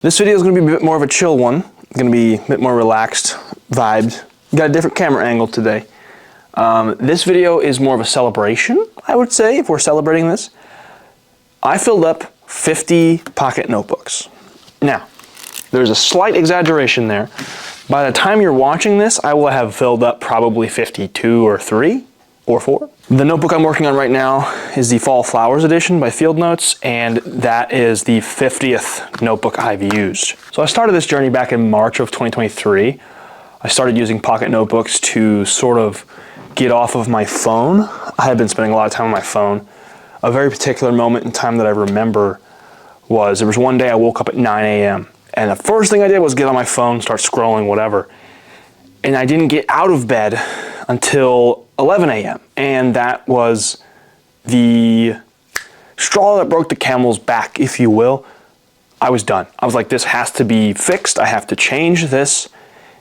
This video is going to be a bit more of a chill one. Going to be a bit more relaxed vibes. Got a different camera angle today. This video is more of a celebration, I would say, if we're celebrating this. I filled up 50 pocket notebooks. Now, there's a slight exaggeration there. By the time you're watching this, I will have filled up probably 52 or 3 or 4. The notebook I'm working on right now is the Fall Flowers edition by Field Notes, and that is the 50th notebook I've used. So I started this journey back in March of 2023. I started using pocket notebooks to sort of get off of my phone. I had been spending a lot of time on my phone. A very particular moment in time that I remember was, there was one day I woke up at 9 a.m. and the first thing I did was get on my phone, start scrolling, whatever. And I didn't get out of bed until 11 a.m. And that was the straw that broke the camel's back, if you will. I was done. I was like, this has to be fixed. I have to change this.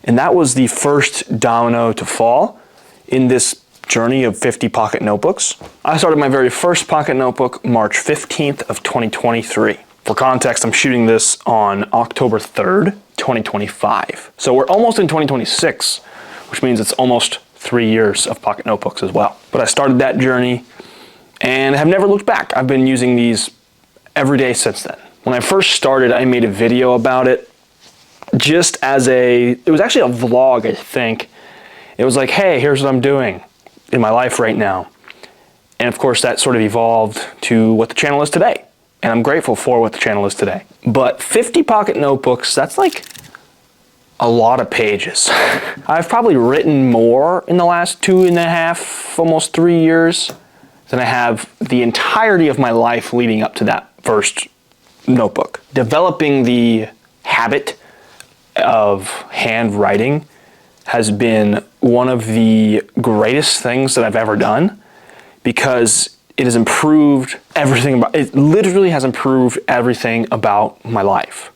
And that was the first domino to fall in this journey of 50 pocket notebooks. I started my very first pocket notebook March 15th of 2023. For context, I'm shooting this on October 3rd, 2025. So we're almost in 2026, which means it's almost 3 years of pocket notebooks as well. But I started that journey and have never looked back. I've been using these every day since then. When I first started, I made a video about it just as it was actually a vlog, I think. It was like, hey, here's what I'm doing in my life right now. And of course, that sort of evolved to what the channel is today. And I'm grateful for what the channel is today. But 50 pocket notebooks, that's like a lot of pages. I've probably written more in the last 2.5, almost 3 years than I have the entirety of my life leading up to that first notebook. Developing the habit of handwriting has been one of the greatest things that I've ever done, because it has improved everything about, it literally has improved everything about my life.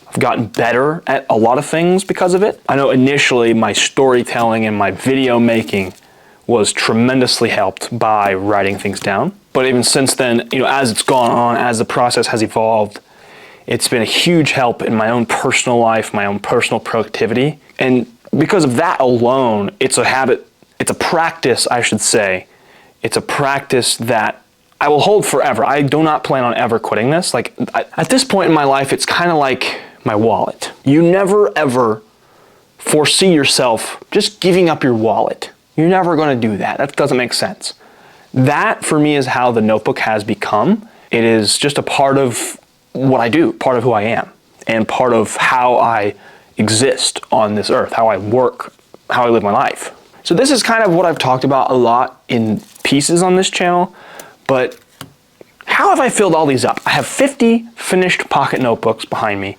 I've gotten better at a lot of things because of it. I know initially my storytelling and my video making was tremendously helped by writing things down. But even since then, as it's gone on, as the process has evolved, it's been a huge help in my own personal life, my own personal productivity. And because of that alone, it's a habit, it's a practice, I should say. It's a practice that I will hold forever. I do not plan on ever quitting this. At this point in my life, it's kind of like my wallet. You never ever foresee yourself just giving up your wallet. You're never going to do that. That doesn't make sense. That for me is how the notebook has become. It is just a part of what I do, part of who I am, and part of how I exist on this earth, how I work, how I live my life. So this is kind of what I've talked about a lot in pieces on this channel, but how have I filled all these up? I have 50 finished pocket notebooks behind me.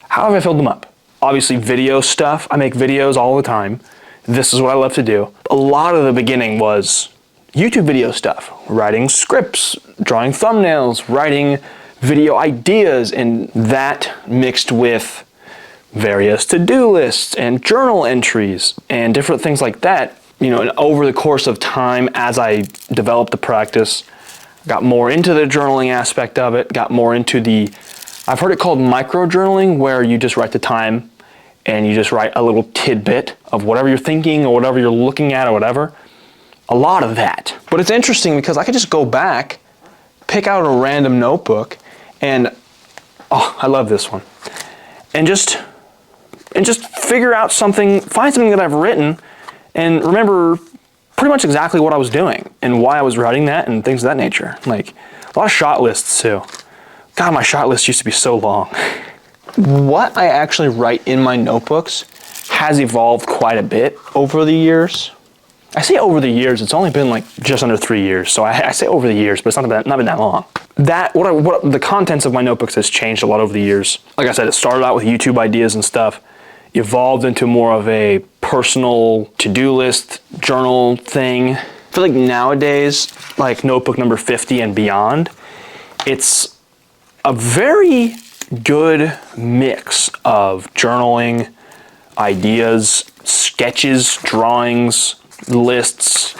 How have I filled them up? Obviously video stuff. I make videos all the time. This is what I love to do. A lot of the beginning was YouTube video stuff, writing scripts, drawing thumbnails, writing video ideas, and that mixed with various to-do lists and journal entries and different things like that. And over the course of time, as I developed the practice, got more into the journaling aspect of it, got more into I've heard it called micro-journaling, where you just write the time and you just write a little tidbit of whatever you're thinking or whatever you're looking at or whatever. A lot of that. But it's interesting because I could just go back, pick out a random notebook, and I love this one. And just figure out something, find something that I've written, and remember pretty much exactly what I was doing and why I was writing that and things of that nature. Like a lot of shot lists too. God, my shot list used to be so long. What I actually write in my notebooks has evolved quite a bit over the years. I say over the years, it's only been like just under 3 years. So I say over the years, but it's not been that long. The contents of my notebooks has changed a lot over the years. Like I said, it started out with YouTube ideas and stuff, evolved into more of a personal to-do list journal thing. I feel like nowadays, like notebook number 50 and beyond, it's a very good mix of journaling, ideas, sketches, drawings, lists,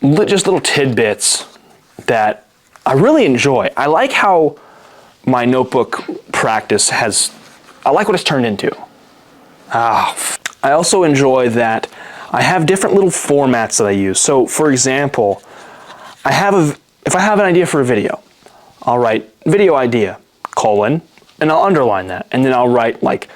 just little tidbits that I really enjoy. I like how my notebook practice I like what it's turned into. I also enjoy that I have different little formats that I use. So for example, if I have an idea for a video, I'll write video idea, colon, and I'll underline that. And then I'll write like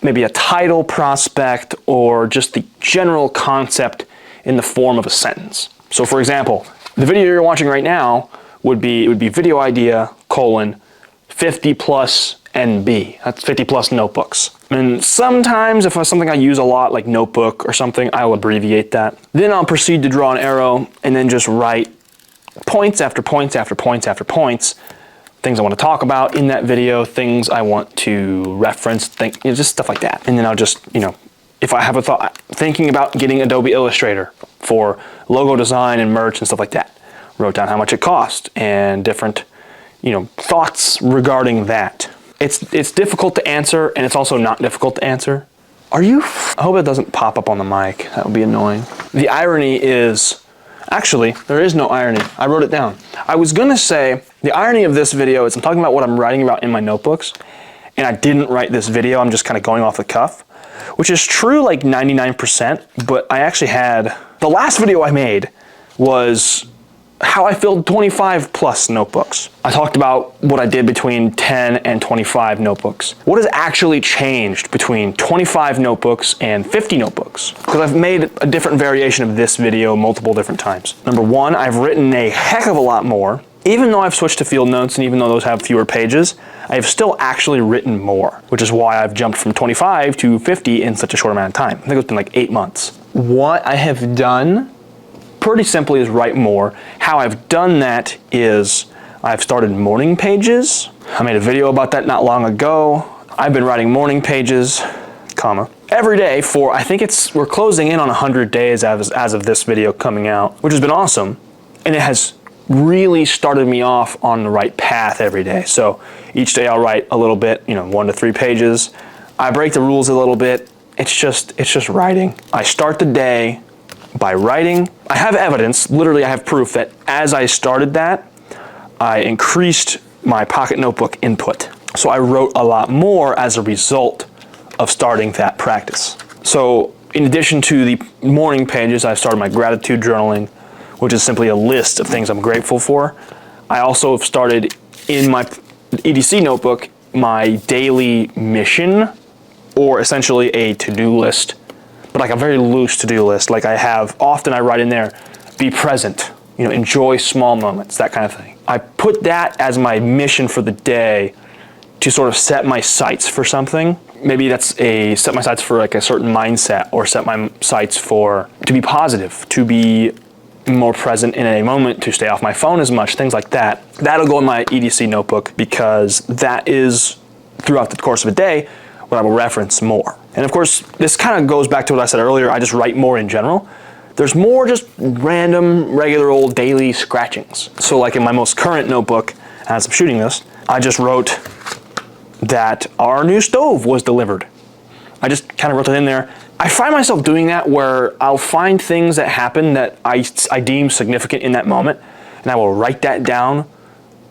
maybe a title prospect or just the general concept in the form of a sentence. So for example, the video you're watching right now would be video idea, colon, 50 plus NB. That's 50 plus notebooks. And sometimes if it's something I use a lot, like notebook or something, I'll abbreviate that. Then I'll proceed to draw an arrow and then just write points after points after points after points, things I want to talk about in that video, things I want to reference, just stuff like that. And then I'll just, if I have a thought, thinking about getting Adobe Illustrator for logo design and merch and stuff like that, wrote down how much it cost and different, thoughts regarding that. It's difficult to answer, and it's also not difficult to answer. I hope it doesn't pop up on the mic. That would be annoying. The irony is, actually, there is no irony. I wrote it down. I was gonna say, the irony of this video is I'm talking about what I'm writing about in my notebooks, and I didn't write this video, I'm just kind of going off the cuff, which is true like 99%, but I actually the last video I made was how I filled 25 plus notebooks. I talked about what I did between 10 and 25 notebooks. What has actually changed between 25 notebooks and 50 notebooks? Because I've made a different variation of this video multiple different times. Number one, I've written a heck of a lot more. Even though I've switched to field notes and even though those have fewer pages, I have still actually written more, which is why I've jumped from 25 to 50 in such a short amount of time. I think it's been like 8 months. What I have done pretty simply is write more. How I've done that is I've started morning pages. I made a video about that not long ago. I've been writing morning pages, every day for, I think we're closing in on 100 days as of this video coming out, which has been awesome. And it has really started me off on the right path every day. So each day I'll write a little bit, 1 to 3 pages. I break the rules a little bit. It's just writing. I start the day by writing. I have evidence, literally I have proof that as I started that, I increased my pocket notebook input. So I wrote a lot more as a result of starting that practice. So in addition to the morning pages, I started my gratitude journaling, which is simply a list of things I'm grateful for. I also have started in my EDC notebook, my daily mission, or essentially a to-do list, but like a very loose to-do list. Like often I write in there, be present, enjoy small moments, that kind of thing. I put that as my mission for the day to sort of set my sights for something. Maybe that's set my sights for like a certain mindset, or set my sights to be positive, to be more present in a moment, to stay off my phone as much, things like that. That'll go in my EDC notebook because that is, throughout the course of a day, what I will reference more. And of course, this kind of goes back to what I said earlier, I just write more in general. There's more just random, regular old daily scratchings. So like in my most current notebook, as I'm shooting this, I just wrote that our new stove was delivered. I just kind of wrote that in there. I find myself doing that where I'll find things that happen that I deem significant in that moment, and I will write that down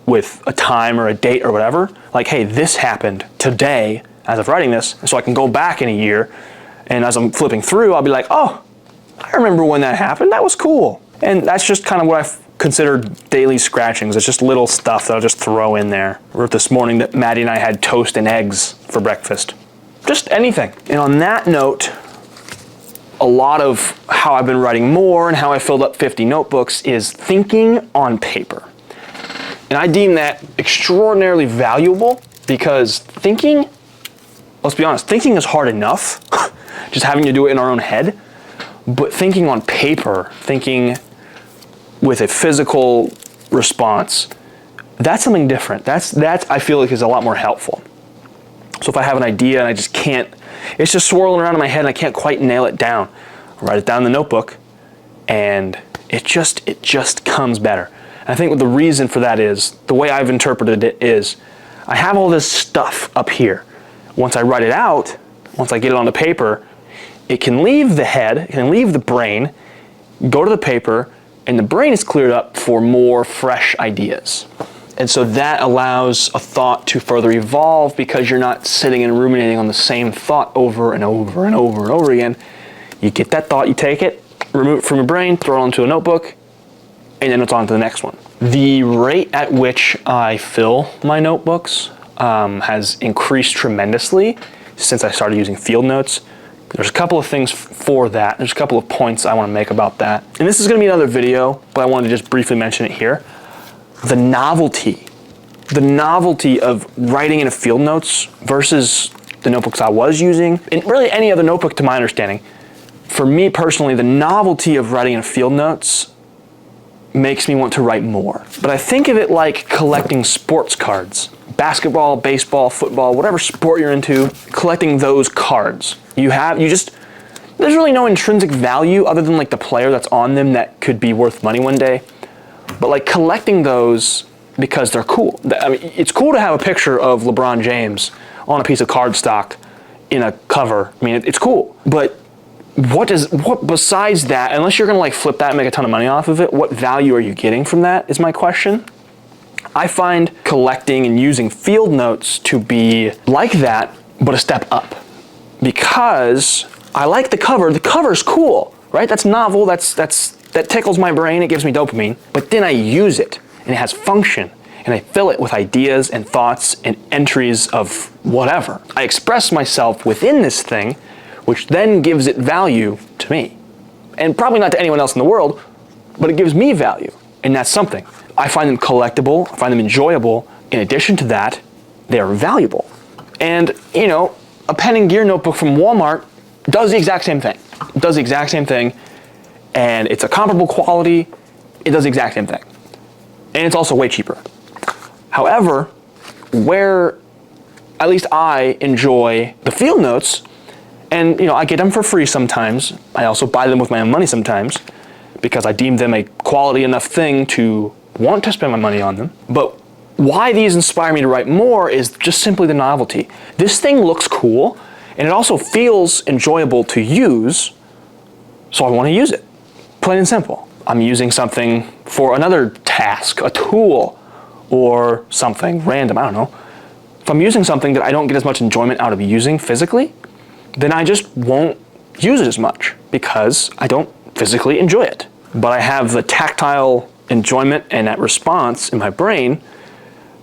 with a time or a date or whatever. Like, hey, this happened today as of writing this, so I can go back in a year, and as I'm flipping through, I'll be like, oh, I remember when that happened, that was cool. And that's just kind of what I've considered daily scratchings. It's just little stuff that I'll just throw in there. I wrote this morning that Maddie and I had toast and eggs for breakfast. Just anything. And on that note, a lot of how I've been writing more and how I filled up 50 notebooks is thinking on paper. And I deem that extraordinarily valuable because thinking, let's be honest, thinking is hard enough, just having to do it in our own head, but thinking on paper, thinking with a physical response, that's something different. That I feel like is a lot more helpful. So if I have an idea and I just can't, it's just swirling around in my head and I can't quite nail it down, I'll write it down in the notebook and it just comes better. And I think the reason for that is, the way I've interpreted it is, I have all this stuff up here. Once I write it out, once I get it on the paper, it can leave the head, it can leave the brain, go to the paper, and the brain is cleared up for more fresh ideas. And so that allows a thought to further evolve because you're not sitting and ruminating on the same thought over and over and over and over again. You get that thought, you take it, remove it from your brain, throw it onto a notebook, and then it's on to the next one. The rate at which I fill my notebooks has increased tremendously since I started using field notes. There's a couple of things for that. There's a couple of points I want to make about that. And this is going to be another video, but I wanted to just briefly mention it here. The novelty of writing in a field notes versus the notebooks I was using, and really any other notebook to my understanding. For me personally, the novelty of writing in field notes makes me want to write more. But I think of it like collecting sports cards. Basketball, baseball, football, whatever sport you're into, collecting those cards. There's really no intrinsic value other than like the player that's on them that could be worth money one day. But like collecting those because they're cool. I mean, it's cool to have a picture of LeBron James on a piece of cardstock in a cover. I mean, it's cool. But what besides that, unless you're gonna like flip that and make a ton of money off of it, what value are you getting from that is my question. I find collecting and using field notes to be like that, but a step up. Because I like the cover. The cover's cool, right? That's novel, that tickles my brain, it gives me dopamine, but then I use it, and it has function, and I fill it with ideas and thoughts and entries of whatever. I express myself within this thing, which then gives it value to me. And probably not to anyone else in the world, but it gives me value, and that's something. I find them collectible, I find them enjoyable. In addition to that, they are valuable. And, you know, a pen and gear notebook from Walmart does the exact same thing. It does the exact same thing. And it's a comparable quality, it does the exact same thing. And it's also way cheaper. However, where at least I enjoy the field notes, and you know, I get them for free sometimes, I also buy them with my own money sometimes, because I deem them a quality enough thing to want to spend my money on them. But why these inspire me to write more is just simply the novelty. This thing looks cool, and it also feels enjoyable to use, so I want to use it. Plain and simple. I'm using something for another task, a tool, or something random, I don't know. If I'm using something that I don't get as much enjoyment out of using physically, then I just won't use it as much because I don't physically enjoy it. But I have the tactile enjoyment and that response in my brain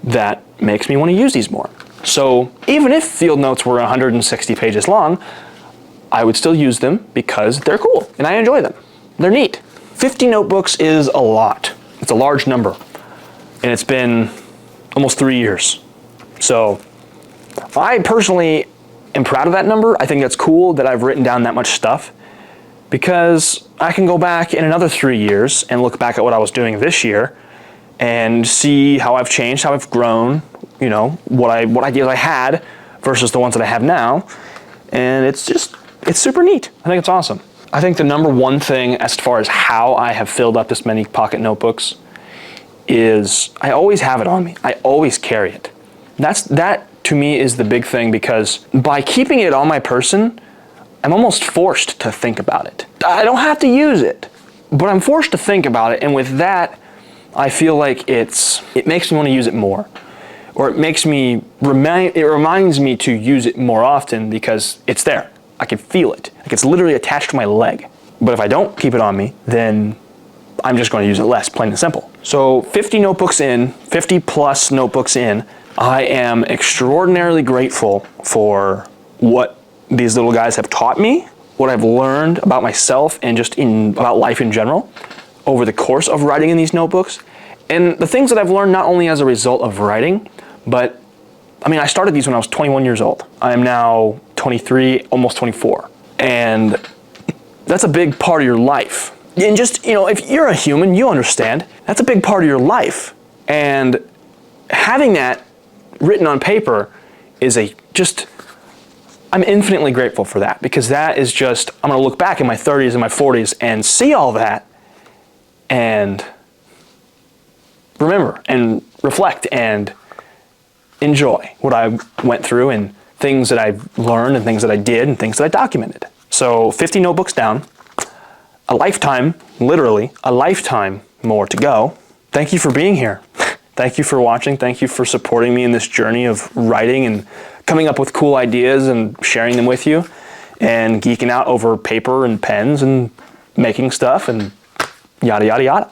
that makes me want to use these more. So even if field notes were 160 pages long, I would still use them because they're cool and I enjoy them. They're neat. 50 notebooks is a lot. It's a large number. And it's been almost 3 years. So I personally am proud of that number. I think that's cool that I've written down that much stuff because I can go back in another 3 years and look back at what I was doing this year and see how I've changed, how I've grown, you know, what ideas I had versus the ones that I have now. And it's super neat. I think it's awesome. I think the number one thing as far as how I have filled up this many pocket notebooks is I always have it on me. I always carry it. That to me is the big thing because by keeping it on my person, I'm almost forced to think about it. I don't have to use it, but I'm forced to think about it. And with that, I feel like it makes me want to use it more. Or it reminds me to use it more often because it's there. I can feel it. Like it's literally attached to my leg. But if I don't keep it on me, then I'm just going to use it less, plain and simple. So 50 notebooks in, 50 plus notebooks in, I am extraordinarily grateful for what these little guys have taught me, what I've learned about myself and just about life in general over the course of writing in these notebooks. And the things that I've learned not only as a result of writing, but I mean, I started these when I was 21 years old. I am now 23, almost 24. And that's a big part of your life. And just, you know, if you're a human, you understand, that's a big part of your life. And having that written on paper is I'm infinitely grateful for that because that is just, I'm gonna look back in my 30s and my 40s and see all that and remember and reflect and enjoy what I went through and things that I've learned and things that I did and things that I documented. So 50 notebooks down, a lifetime, literally a lifetime more to go. Thank you for being here. Thank you for watching. Thank you for supporting me in this journey of writing and coming up with cool ideas and sharing them with you and geeking out over paper and pens and making stuff and yada, yada, yada.